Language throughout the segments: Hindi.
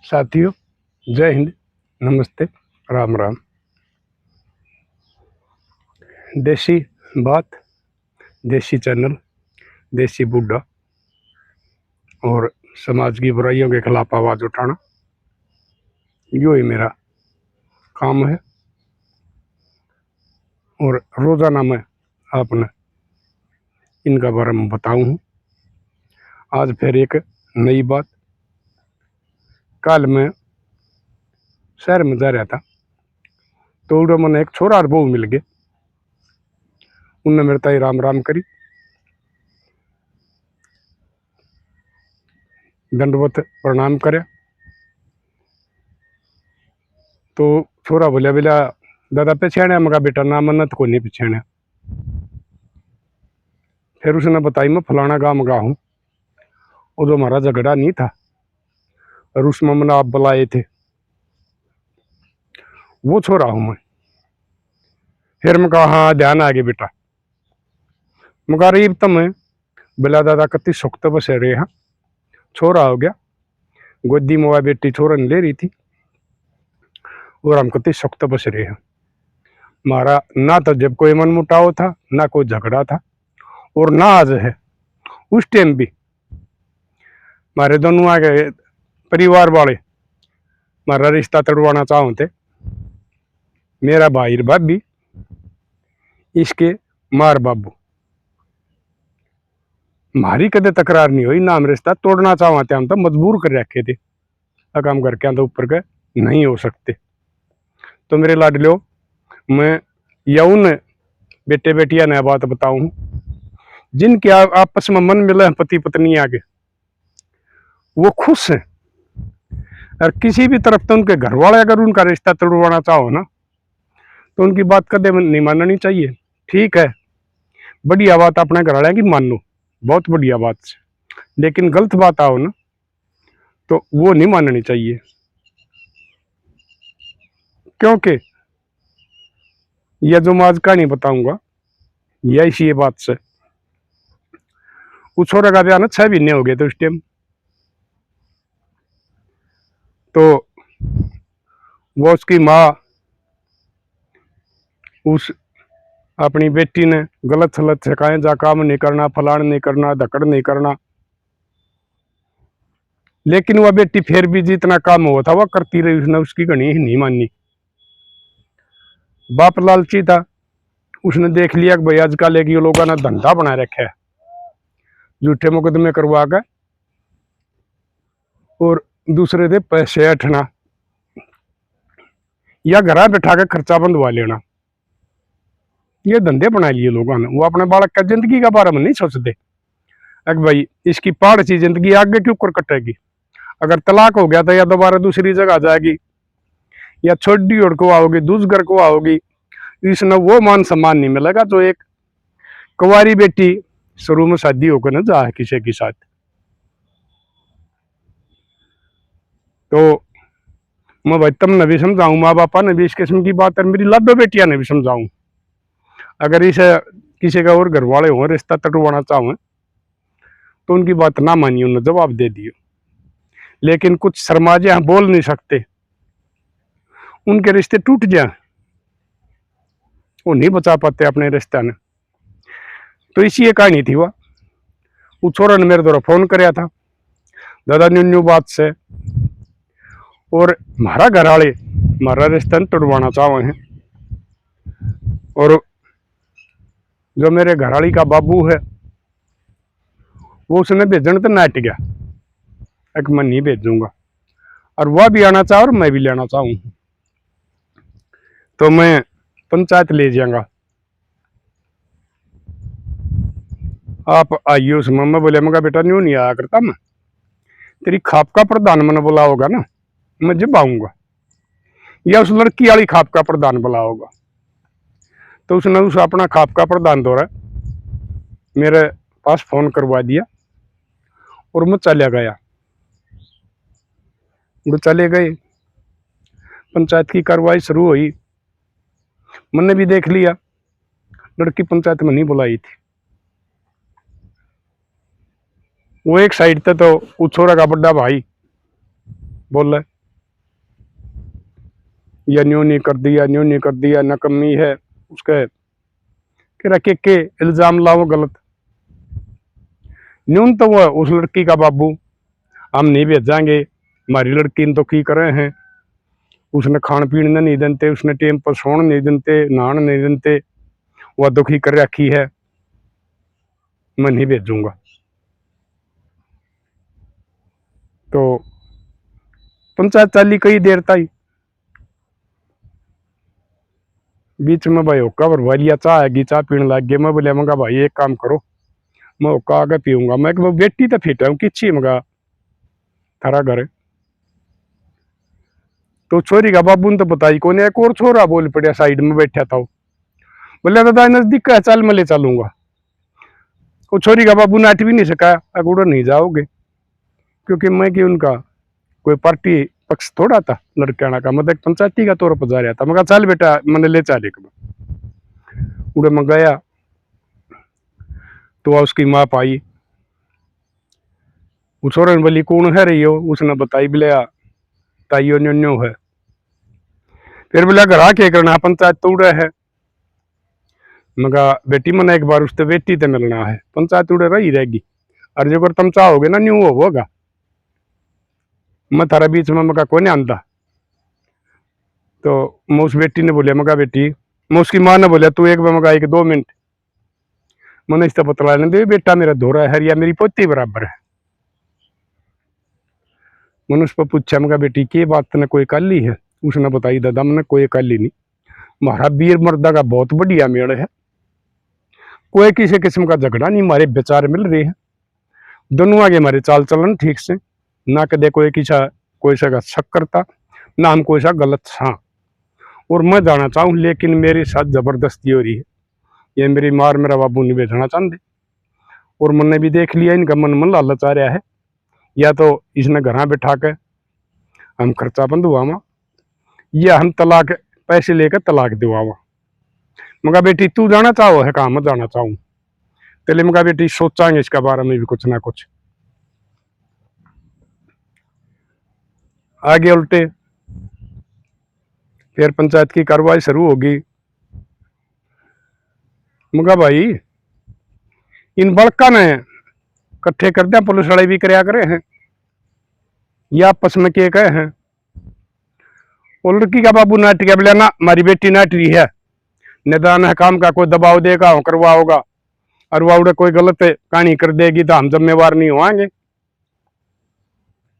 साथियों, जय हिंद, नमस्ते, राम राम। देसी बात, देसी चैनल, देसी बूढ़ा और समाज की बुराइयों के खिलाफ आवाज़ उठाना, यो ही मेरा काम है। और रोज़ाना मैं आपने इनका बारे में बताऊँ हूँ। आज फिर एक नई बात। कल मैं शहर में जा रहा था तो उधर मैंने एक छोरा और बहू मिल गए। उनने मेरे ताई राम राम करी, दंडवत प्रणाम करे। तो छोरा बोलिया बोला दादा पछाण्या? मगा बेटा ना मन्नत को नहीं पछाण्या। फिर उसने बताई मैं फलाना गाँव गा हूँ, वो जो हमारा झगड़ा नहीं था और उसमें मैंने आप बुलाए थे, वो छोरा हूँ मैं। फिर मैं कहा हाँ ध्यान आ गया बेटा। मगर ये तो मैं बिला दादा कति सुख तो बस रहे। हाँ छोरा हो गया, गोदी मोआ बेटी छोरन ले रही थी और हम कति सुख तो बस रहे हैं। हमारा ना तो जब कोई मन मुटाव था, ना कोई झगड़ा था, और ना आज है। उस टाइम भी हमारे दोनों आगे परिवार वाले हमारा रिश्ता तड़वाना चाहते। मेरा भाई और भाभी, इसके मार बाबू, हमारी कदे तकरार नहीं हुई ना। हम रिश्ता तोड़ना चाहते, हम तो मजबूर कर रखे थे। काम करके तो ऊपर के नहीं हो सकते। तो मेरे लाडलो, मैं यौन बेटे बेटिया ने बात बताऊं, जिनके आपस में मन मिले हैं पति पत्नी आगे, वो खुश हैं। और किसी भी तरफ तो उनके घर वाले अगर उनका रिश्ता तोड़वाना चाहो ना, तो उनकी बात कदे नहीं माननी चाहिए। ठीक है, बढ़िया बात अपने घर वाले की मान लो, बहुत बढ़िया बात, लेकिन गलत बात आओ ना तो वो नहीं माननी चाहिए। क्योंकि यह जो मैं आज कहानी बताऊंगा, यह इसी ये बात से। उस छोरे का ब्याह ना 6 महीने हो गए थे उस टाइम। तो वो उसकी माँ उस अपनी बेटी ने गलत सलत सिखाए, जा काम नहीं करना, फलान नहीं करना, धकड़ नहीं करना। लेकिन वह बेटी फिर भी जितना काम हुआ था वह करती रही। उसने उसकी घनी ही नहीं मानी। बाप लालची था, उसने देख लिया कि भाई आजकल एक ये लोगों ने धंधा बना रखा है, झूठे मुकदमे करवा कर और दूसरे दे पैसे हटना या घर बैठा के खर्चा बंधवा लेना। ये धंधे बना लिए लोगों ने। वो अपने बालक का जिंदगी के बारे में नहीं सोचते। अगर भाई इसकी पहाड़ सी जिंदगी आगे क्यों कर कटेगी। अगर तलाक हो गया तो या दोबारा दूसरी जगह जाएगी, या छोटी ओर को आओगी, दूसगर को आओगी, इसने वो मान सम्मान नहीं मिलेगा जो एक कुंवारी बेटी शुरू में शादी होकर न जा किसी के साथ। तो मैं भाई तुमने भी समझाऊं, माँ बापा ने भी इस किस्म की बात, और मेरी लाडो बेटिया ने भी समझाऊं। अगर इसे किसी का और घर वाले हो रिश्ता तटवाना चाहो तो उनकी बात ना मानिए, उन्हें जवाब दे दियो। लेकिन कुछ शर्माजे यहाँ बोल नहीं सकते, उनके रिश्ते टूट जाए, वो नहीं बचा पाते अपने रिश्ते ने। तो इसी ये कहानी थी। वह वो छोरा ने मेरे द्वारा फोन कराया था, दादा न्यू न्यू बात से, और हमारा घर वाले हमारा रिश्ता तोड़वाना चाहे हैं। और जो मेरे घरवाली का बाबू है, वो उसने भेजने तो नाट गया, एक मैं नहीं भेजूंगा, और वह भी आना चाह और मैं भी लेना चाहूँ तो मैं पंचायत ले जाऊंगा। आप आइए उस मैं बोले, मगा बेटा न्यू नहीं आया करता, मैं तेरी खाप का प्रधान मन बोला होगा ना, मैं जब आऊंगा, या उस लड़की वाली खाप का प्रधान बोला होगा। तो उसने उस अपना खाप का प्रधान दौरा मेरे पास फोन करवा दिया और मैं चले गया। वो चले गए, पंचायत की कार्रवाई शुरू हुई। मैंने भी देख लिया, लड़की पंचायत में नहीं बुलाई थी। वो एक साइड थे तो उस छोरा का बड़ा भाई बोल रहा या न्यू नहीं कर दिया, न्यू नहीं कर दिया, नकम्मी है उसके रखे के इल्जाम लाओ गलत। न्यून तो वो उस लड़की का बाबू हम नहीं भेजांगे, हमारी लड़की ने तो की करे हैं, उसने खान पीने नहीं देते, उसने टेम पर सोने नहीं देते, नहाने नहीं देते, वह दुखी कर रखी है, मैं नहीं भेजूंगा। तो पंचायत चाली कई देर तक, बीच में भाई होका भरवा लिया, चाह आएगी, चाह पीने लग गए। मैं बोलिया मंगा भाई एक काम करो, मैं होका आगे पीऊंगा। मैं वो बेटी तो फिट है किच्छी मंगा थारा घर। तो छोरी का बाबू ने तो बताई कौन, एक और छोरा बोल पड़िया साइड में बैठा था, बोले दादा नजदीक का चल मैं ले चलूंगा। वो छोरी का बाबू नाट भी नहीं सका, अगूड़ा नहीं जाओगे, क्योंकि मैं कि उनका कोई पार्टी पक्ष थोड़ा था लड़कियाना का, मतलब पंचायती का तौर पर जा रहा था। मैं चल बेटा मैंने ले चले उड़े में गया। तो उसकी माँ पाई, वो छोरे ने बोली कौन है रही हो, उसने बताई बोलिया ताइयो न्यो है। फिर बोला घर आके करना पंचायत तोड़े है। मगा बेटी मैंने एक बार उससे बेटी ते मिलना है, पंचायत उड़े रही रहेगी, और जो तुम चाहोगे ना न्यू होगा, मैं थारा बीच में मगा कोई नहीं आंदा। तो मैं उस बेटी ने बोलिया मगा बेटी, मैं उसकी माँ ने बोलिया तू एक बार मगा एक 2 मिनट मैंने इसका पता लेने दे, बेटा मेरा धोरा है या मेरी पोती बराबर है। मैंने उस पर पूछा मगा बेटी की बात ने कोई काली है, उसने बताई दादा मैंने कोई काली नहीं, हमारा वीर मर्दा का बहुत बढ़िया मेल है, कोई किसी किस्म का झगड़ा नहीं, हमारे विचार मिल रहे हैं, दोनों आगे हमारे चाल चलन ठीक से, ना कदे कोई सा शक करता, ना हम कोई सा गलत हाँ। और मैं जाना चाहूँ लेकिन मेरे साथ जबरदस्ती हो रही है, ये मेरी मार मेरा बाबू नहीं भेजना चाहते, और मैंने भी देख लिया इनका मन लालच आ रहा है, या तो इसने घर बैठा के हम खर्चा बंधवावा, या हम तलाक पैसे लेकर तलाक दिवावा। मगा बेटी तू जाना चाहो है कहाँ, मैं जाना चाहूँ, तेले मगा बेटी सोचांगे इसका बारे में भी कुछ ना कुछ। आगे उल्टे फिर पंचायत की कार्रवाई शुरू होगी। मगा भाई इन बड़का ने इकट्ठे कर दिया, पुलिस वाले भी करया करे हैं, या आपस में के कहे हैं। वो लड़की का बाबू नाट गया, बोले ना हमारी बेटी नाट रही है, निदान है काम का कोई दबाव देगा करवा होगा, और वह कोई गलत कहानी कर देगी तो हम जिम्मेवार नहीं होंगे,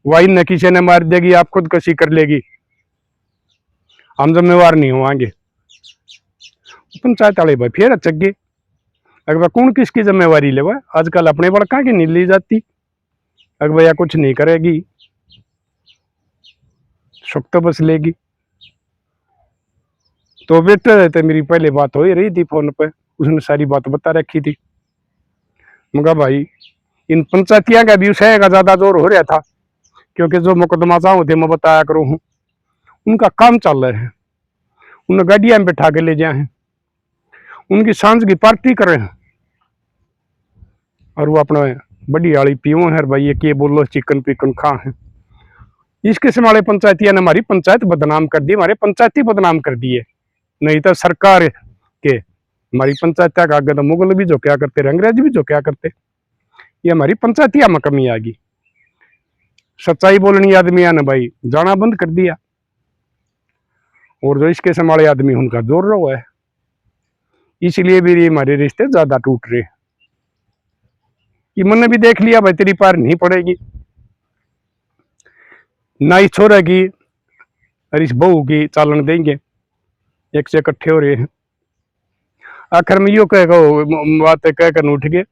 वही न किसी ने मार देगी आप खुद कसी कर लेगी, हम जिम्मेवार नहीं होंगे। पंचायत वाले भाई फिर अचक गए, अगर कौन किसकी जिम्मेवारी ले, आजकल अपने बड़का की नहीं ली जाती, अगर भैया कुछ नहीं करेगी सुख तो बस लेगी। तो बेटे रहते मेरी पहले बात हो ही रही थी फोन पे, उसने सारी बात बता रखी थी। मगा भाई इन पंचायतियां का भी उसका ज्यादा जोर हो रहा था, क्योंकि जो मुकदमा चाहूँ थे मैं बताया करूँ हूँ, उनका काम चल रहे हैं, उन्हें गाड़ियां में बैठा के ले जाए हैं, उनकी सांझ की पार्टी कर रहे हैं, और वो अपना बड़ी आड़ी पीओ है भाई, ये के बोलो चिकन पिकन खा है। इस किस्म वाले पंचायतिया ने हमारी पंचायत बदनाम कर दी, हमारे पंचायती बदनाम कर दिए। नहीं तो सरकार के हमारी पंचायत का आगे तो मुगल भी जो क्या करते, अंग्रेज भी जो क्या करते, ये हमारी पंचायतिया में कमी आ गई। सच्चाई बोलनी आदमिया ने भाई जाना बंद कर दिया, और जो इसके संभाले आदमी उनका जोर रो है, इसलिए भी हमारे रिश्ते ज्यादा टूट रहे। कि मैंने भी देख लिया भाई तेरी पार नहीं पड़ेगी, ना इस छोरे की और इस बहू की चालन देंगे, एक से इकट्ठे हो रहे हैं। आखिर में यो कहेगा बात कह कर उठ गए,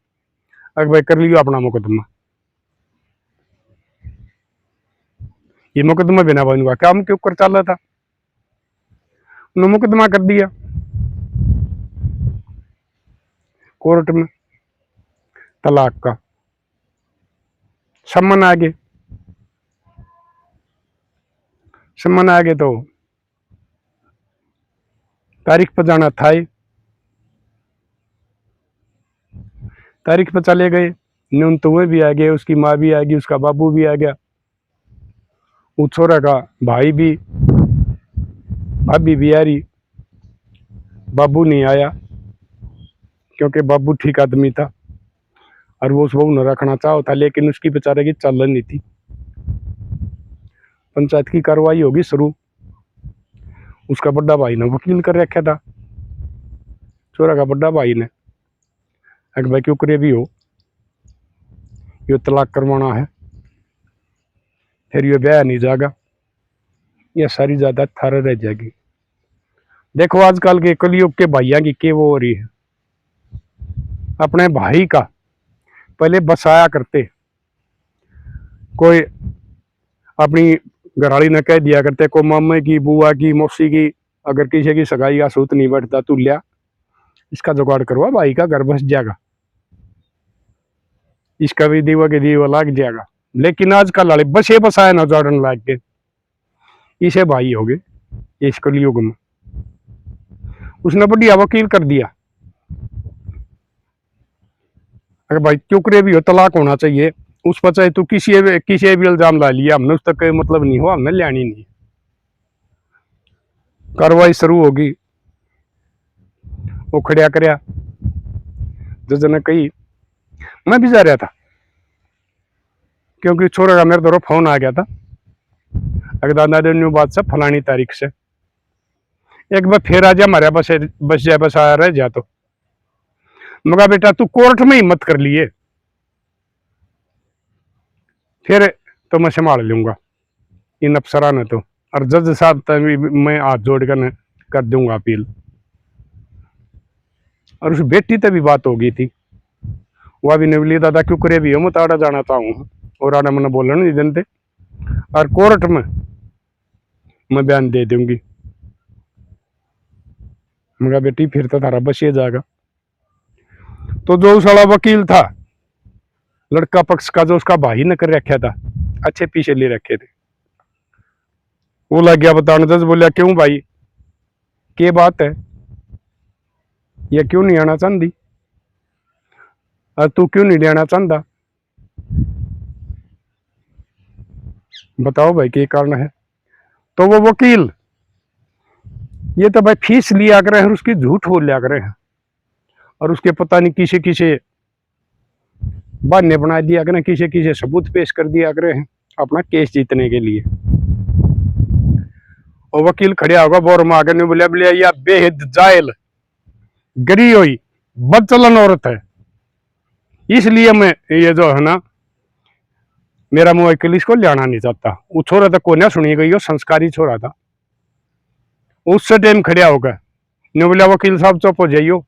अगर भाई कर लियो अपना मुकदमा, ये मुकदमा बिना बनूंगा काम के ऊपर चल रहा था, उन्होंने मुकदमा कर दिया कोर्ट में, तलाक का सम्मन आ गए, सम्मन आ गए तो तारीख पर जाना था ही, तारीख पर चले गए, न्यून तो वह भी आ गए, उसकी माँ भी आ गई, उसका बाबू भी आ गया, उस छोरा का भाई भी भाभी भी आ रही, बाबू नहीं आया क्योंकि बाबू ठीक आदमी था और वो उस बहू ने रखना चाहो था, लेकिन उसकी बेचारे की चल नहीं थी। पंचायत की कार्रवाई होगी शुरू। उसका बड़ा भाई ने वकील कर रखा था, छोरा का बड़ा भाई ने, अगर भाई क्यों करे भी हो, ये तलाक करवाना है, फिर ये ब्याह नहीं जाएगा, ये सारी जायदाद थारा रह जाएगी। देखो आजकल के कलयुग के भाइयों की के वो हो रही है, अपने भाई का पहले बसाया करते, कोई अपनी घरवाली ने कह दिया करते, को मामे की, बुआ की, मौसी की, अगर किसी की सगाई का सूत नहीं बैठता तू लिया, इसका जुगाड़ करवा, भाई का घर बस जाएगा, इसका भी दीवा के दीवा लाग जाएगा। लेकिन आजकल वाले बसे बसाए ना जोड़न लाग के, इसे भाई हो गए इस कलयुग में। उसने बढ़िया वकील कर दिया, अगर भाई चुकरे भी हो तलाक होना चाहिए, उस पर चाहे तू किसी भी इल्जाम ला लिया, हमने उस तक कोई मतलब नहीं हुआ, हमने लेनी नहीं। कार्रवाई शुरू होगी, वो खड़िया करया, जज ने कही, मैं भी जा रहा था क्योंकि छोरे का मेरे तरफ फोन आ गया था, अगर दादा न्यू बात से फलानी तारीख से एक बार फिर आ जा हमारे बस आ रह जा। तो मगा बेटा तू कोर्ट में हिम्मत कर लिए, फिर तो मैं संभाल लूंगा इन अफसरा ने तो, और जज साहब तभी मैं हाथ जोड़ कर दूंगा अपील। और उस बेटी तक भी बात हो गई थी, वह भी निवली, दादा क्यों करे भी हो, मैं ताड़ा जाना चाहूँ, और आने मैंने बोलने नहीं देते, और कोर्ट में मैं बयान दे दूंगी। मगा बेटी फिर तो थारा बस ये जाएगा। तो जो उस वाला वकील था लड़का पक्ष का, जो उसका भाई ने कर रखा था, अच्छे पीछे ले रखे थे, वो लग गया बताने। जज बोलिया क्यों भाई, क्या बात है, ये क्यों नहीं आना चाहती, और तू क्यों नहीं लेना चाहता, बताओ भाई क्या कारण है। तो वो वकील, ये तो भाई फीस लिया करे हैं, उसकी झूठ बोल लिया करे हैं, और उसके पता नहीं किसे किसे बहाने बना दिया करे, किसे किसे सबूत पेश कर दिया करे हैं अपना केस जीतने के लिए। और वकील खड़े होगा बोर में आगे नहीं बोलिया, बोलिया या बेहद जायल गरी हुई बदचलन औरत है, इसलिए मैं ये जो है ना मेरा मुवक्किल इसको लाना नहीं चाहता। वो छोरा तो कोने सुनी गई, वो संस्कारी छोरा था। उससे टाइम खड़िया होगा ने बोला वकील साहब चुप हो जाइयो,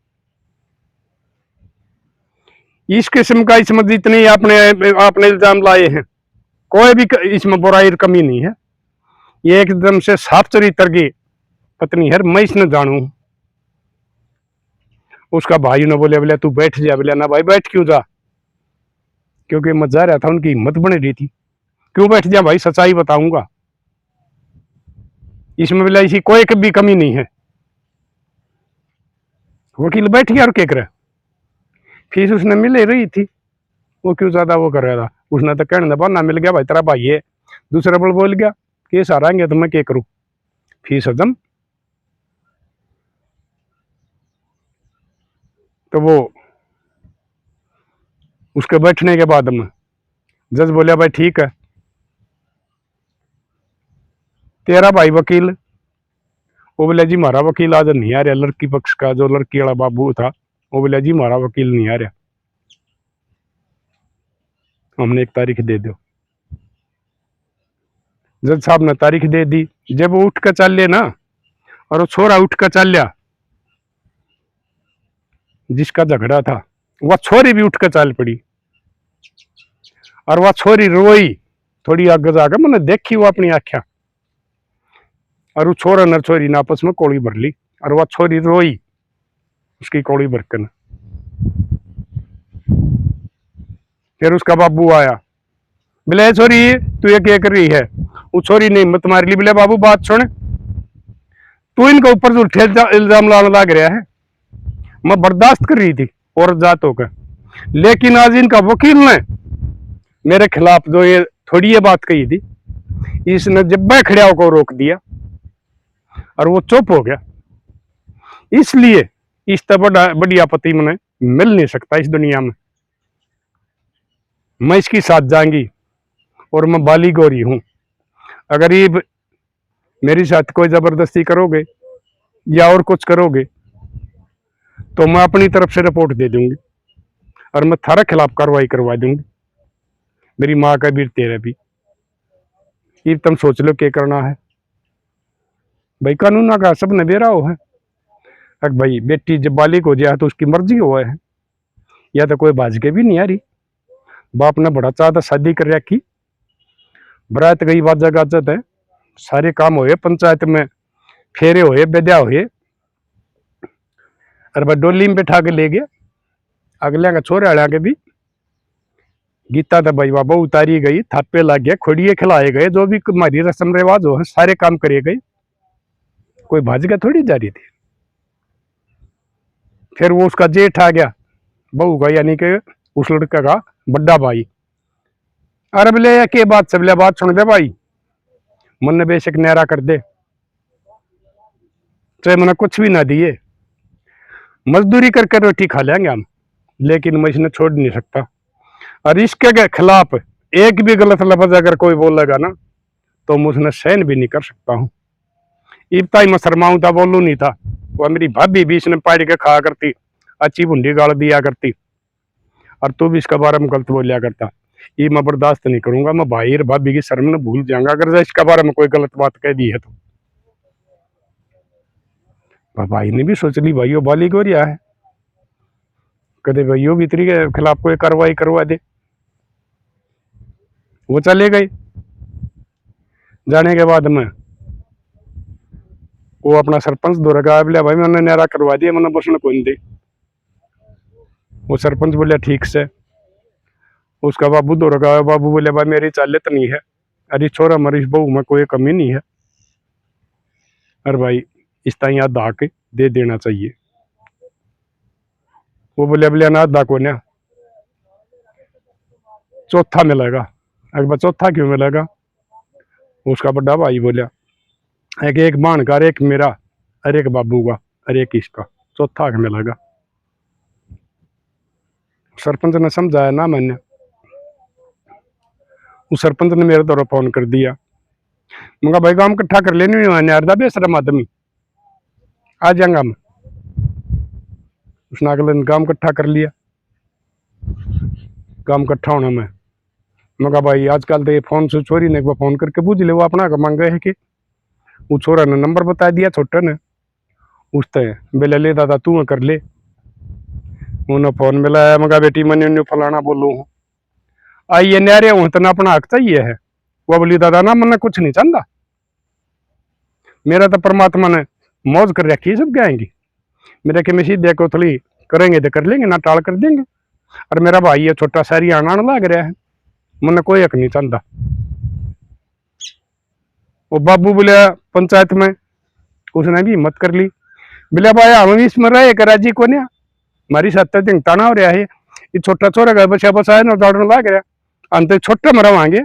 इस किस्म का इसमें जितने आपने इल्जाम लाए हैं कोई भी इसमें बुराई कमी नहीं है, ये एकदम से साफ चरित्र की पत्नी है, मैं इसने जानू। उसका भाई ने बोले, बोले तू बैठ जा, बोले ना भाई बैठ क्यों जा, क्योंकि मैं जा रहा था, उनकी हिम्मत बन रही थी, क्यों बैठ जा भाई, सच्चाई बताऊंगा, इसमें बोला इसी कोई भी कमी नहीं है। वकील बैठ गया और क्या करे, फीस उसने मिल रही थी, वो क्यों ज्यादा वो कर रहा था, उसने तो कहने बहाना मिल गया भाई तेरा भाई है, दूसरा बल बोल गया केस हारेंगे तो मैं क्या करूं, फीस हजम। तो वो उसके बैठने के बाद में जज बोलिया भाई ठीक है, तेरा भाई वकील, वो बोले जी हमारा वकील आज नहीं आ रहा, लड़की पक्ष का जो लड़की वाला बाबू था वो बोले जी हमारा वकील नहीं आ रहा, हमने एक तारीख दे दो। जज साहब ने तारीख दे दी। जब वो उठ कर चल ले ना, और वो छोरा उठ कर चल लिया जिसका झगड़ा था, वह छोरी भी उठ कर चल पड़ी, और वह छोरी रोई थोड़ी आगे जाकर, मैंने देखी वो अपनी आख्या, और वो छोरा न छोरी ने आपस में कोड़ी भर ली, और वह छोरी रोई उसकी कोड़ी भरकर। फिर उसका बाबू आया, बोले छोरी तू ये क्या कर रही है, वो छोरी ने हिम्मत मार ली, बोले बाबू बात सुन, तू इनके ऊपर झूठे इल्जाम लाने लग रहा है, मैं बर्दाश्त कर रही थी औरत जात होकर, लेकिन आज इनका वकील ने मेरे खिलाफ जो ये थोड़ी ये बात कही थी, इसने जब मैं खड़ा होकर रोक दिया, और वो चुप हो गया। इसलिए इस तरह बड़ी आपत्ति मैंने मिल नहीं सकता इस दुनिया में। मैं इसकी साथ जाएंगी और मैं बाली गोरी हूं। अगर ये मेरी साथ कोई जबरदस्ती करोगे या और कुछ करोगे तो मैं अपनी तरफ से रिपोर्ट दे दूंगी और मैं थारे खिलाफ कार्रवाई करवा दूंगी। मेरी माँ का भी तेरा भी। ये तुम सोच लो क्या करना है। भाई कानून का सब नबेरा हो है। अगर भाई बेटी जब बालिक हो जाए तो उसकी मर्जी हुआ है, या तो कोई भाज के भी नहीं आ रही। बाप ने बड़ा चाहता शादी कर रखी, बरात गई बाजा गाजत है, सारे काम हुए पंचायत में, फेरे हुए बेद्या हुए, और भाई डोली में बैठा के ले गया। अगले का छोरे आया के भी गीता तो भाई बाबा उतारी गई, थापे लग गए, खोड़िए खिलाए गए, जो भी हमारी रस्म रिवाज हो सारे काम करे गए। कोई भाज के थोड़ी जा रही थी। फिर वो उसका जेठ आ गया बहू का, यानी कि उस लड़का का बड़ा भाई। अरे बोले के बात सब बात सुन दे भाई, मन बेशक न्यारा कर दे, चाहे मैंने कुछ भी ना दिए, मजदूरी करके रोटी खा लेंगे हम, लेकिन मैं इसने छोड़ नहीं सकता। और इसके खिलाफ एक भी गलत लफ्ज अगर कोई बोलेगा ना तो मैं उसने सहन भी नहीं कर सकता हूँ। इतना ही मैं शर्माऊं था, बोलू नहीं था। वो मेरी भाभी भी इसने पाड़ के खाया करती, अच्छी भुंडी गाल दिया करती, और तू भी इसके बारे में गलत बोलिया करता। ये मैं बर्दाश्त नहीं करूंगा। मैं भाई और भाभी की शर्म न भूल जाऊंगा अगर इसके बारे में कोई गलत बात कह दी है तो। भाई ने भी सोच ली भाई वो बाली गोरिया है, कदे भाइयों भी इतनी के खिलाफ कोई कार्रवाई करवा दे। वो चले गए। जाने के बाद में वो अपना सरपंच दौरा गया, बोलिया भाई मैंने न्यारा करवा दिया, मैंने बसन को नहीं दे। वो सरपंच बोलिया ठीक से। उसका बाबू दौरा गया, बाबू बोले भाई मेरी चालियत नहीं है, अरे छोरा मरीज बहू में कोई कमी नहीं है, अरे भाई इस तरह याद आके दे देना चाहिए। वो बोले बोले ना दा को ना चौथा मिलेगा। अगर चौथा क्यों मिलेगा? उसका बड़ा भाई बोलिया एक बाण का, एक मेरा, अरे एक बाबू का, अरे एक इसका, चौथा मिलेगा। सरपंच ने समझाया ना मैंने। उस सरपंच ने मेरे द्वारा फोन कर दिया, मगर भाई काम इकट्ठा कर लेने यार बेशरम आदमी आ जाएंगा मैं। उसने अगले दिन काम इकट्ठा कर लिया। काम इकट्ठा होना में मगर भाई आजकल तो ये फोन से छोरी ने एक बार फोन करके पूछ ले, वो अपना का मांगे है कि वो छोरा ने नंबर बता दिया छोटे ने, उसते बेले ले दादा तू कर ले। उन्हें फोन मिलाया, मगा बेटी मैंने फलाना बोलू हूँ आई ये न्यारे हूँ तो अपना हक चाहिए है। वो बोली दादा ना मैंने कुछ नहीं चाहता, मेरा तो परमात्मा ने मौज कर रखी है, सब गाएंगी मेरे के मसीह देखो थोड़ी करेंगे तो कर लेंगे, ना टाल कर देंगे। और मेरा भाई है छोटा सारी आना लग रहा है, मैंने कोई हक नहीं चाहता। वो बाबू बोले पंचायत में, उसने भी हिम्मत कर ली, बोले भाई हम भी इसमें रहे करा जी को नहीं, हमारी सत्ता दिन ताना हो रहा है, ये छोटा छोरा का बचा बसा है ना दौड़ने लग रहा, अंत छोटे मरा मांगे।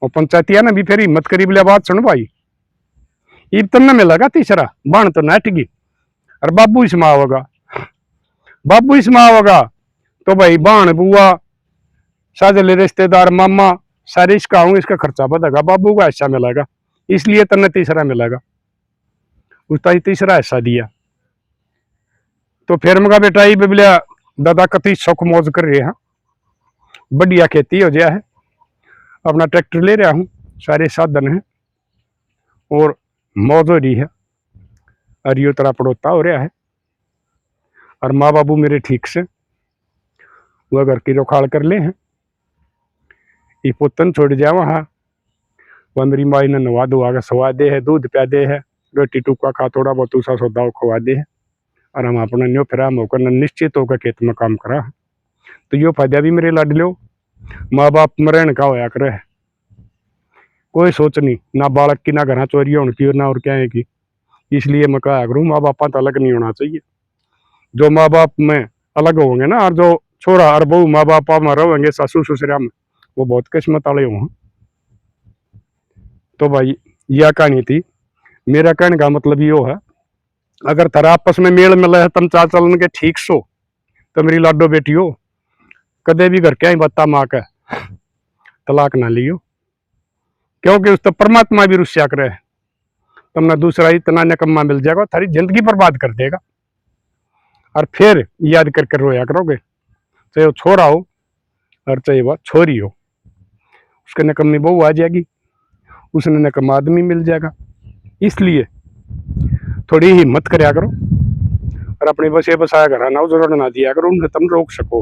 और पंचायतिया ने भी फिर हिम्मत करी, बोले बात सुन भाई ये तुमने मिलेगा तीसरा बाण तो नटगी, और बाबू इसमें आओगा, बाबू इसमें आओगा तो भाई बाण बुआ साजले रिश्तेदार मामा सारे इसका हूँ, इसका खर्चा बढ़ेगा, बाबू का हिस्सा मिलेगा, इसलिए तन्ने तीसरा मिलेगा। उसका तीसरा हिस्सा दिया। तो फिर मगा बेटा ये बोलिया दादा कति शौक मौज कर रहे हैं, बढ़िया खेती हो जाए है, अपना ट्रैक्टर ले रहा हूँ, सारे साधन है और मौज हो रही है, और यो तरह पड़ोता हो रहा है, और माँ बाबू मेरे ठीक से वह घर की रोखाड़ कर ले हैं। ये पुतन छोड़ जाए वहाँ, वह मेरी माई ने नवा धुआ के सवा दे है, दूध प्या दे है, रोटी टुका खा थोड़ा बहुत दूसरा सौदा खवा दे है, और हम अपना न्यो फिर होकर निश्चित होकर खेत में काम करा। तो यो फायदा भी मेरे लाड लो, माँ बाप मरण का होया करे, कोई सोच नहीं ना बालक की, ना घर चोरी होने की, ना और क्या है की। इसलिए मैं कहा करूँ माँ बाप तो अलग नहीं होना चाहिए। जो माँ बाप में अलग होंगे ना, और जो छोरा और बहू माँ बाप में रहेंगे ससुर ससुरा में, वो बहुत किस्मत वाले होंगे। तो भाई यह कहानी थी। मेरा कहने का मतलब यो है, अगर थारा आपस में मेल मिले है तुम चाल चलन के ठीक सो, तो मेरी लाडो बेटियो कदे भी घर के बत्ता माँ के तलाक ना लियो, क्योंकि उस तो परमात्मा भी रुस्या करे, तुमने दूसरा इतना निकम्मा मिल जाएगा थारी जिंदगी बर्बाद कर देगा, और फिर याद करके रोया करोगे, चाहे वो छोरा हो और चाहे वह छोरी हो। उसके निकम्मी बहू आ जाएगी, उसने निकम्मा आदमी मिल जाएगा। इसलिए थोड़ी हिम्मत करया करो और अपने बसे बसाया घर ना जरूर ना दिया करो, उन्हें तुम रोक सको।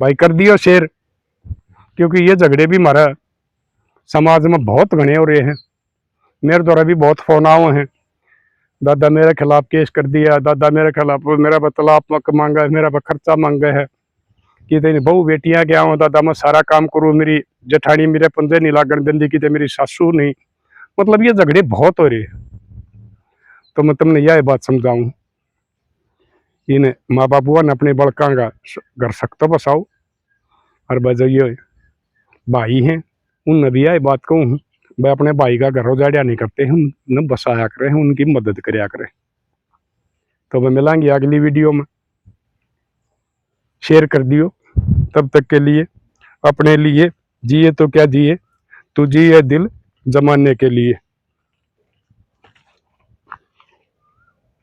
भाई कर दियो शेर, क्योंकि ये झगड़े भी हमारा समाज में बहुत घने हो रहे हैं। मेरे द्वारा भी बहुत फोन आओ हैं, दादा मेरे खिलाफ केस कर दिया, दादा मेरे खिलाफ मेरा तलाक मांगा है, मेरा खर्चा मांगा है, कि बहू बेटियां क्या हो दादा मैं सारा काम करूँ, मेरी जेठानी मेरे पंजे नहीं लागन देंदी, कि मेरी सासू नहीं। मतलब ये झगड़े बहुत हो रहे हैं। तो मैं तुमने यह बात समझाऊं, इन माँ बापुआ ने अपने बड़का का घर सख्त बसाओ, और बजाइए भाई हैं उन भी यह बात कहूँ, भाई अपने भाई का घर उजाड़िया नहीं करते हैं, उन्हें बसाया करें, उनकी मदद करया करें। तो मैं मिलांगे अगली वीडियो में, शेयर कर दियो। तब तक के लिए अपने लिए जिए तो क्या जिए, तू जिए दिल जमाने के लिए।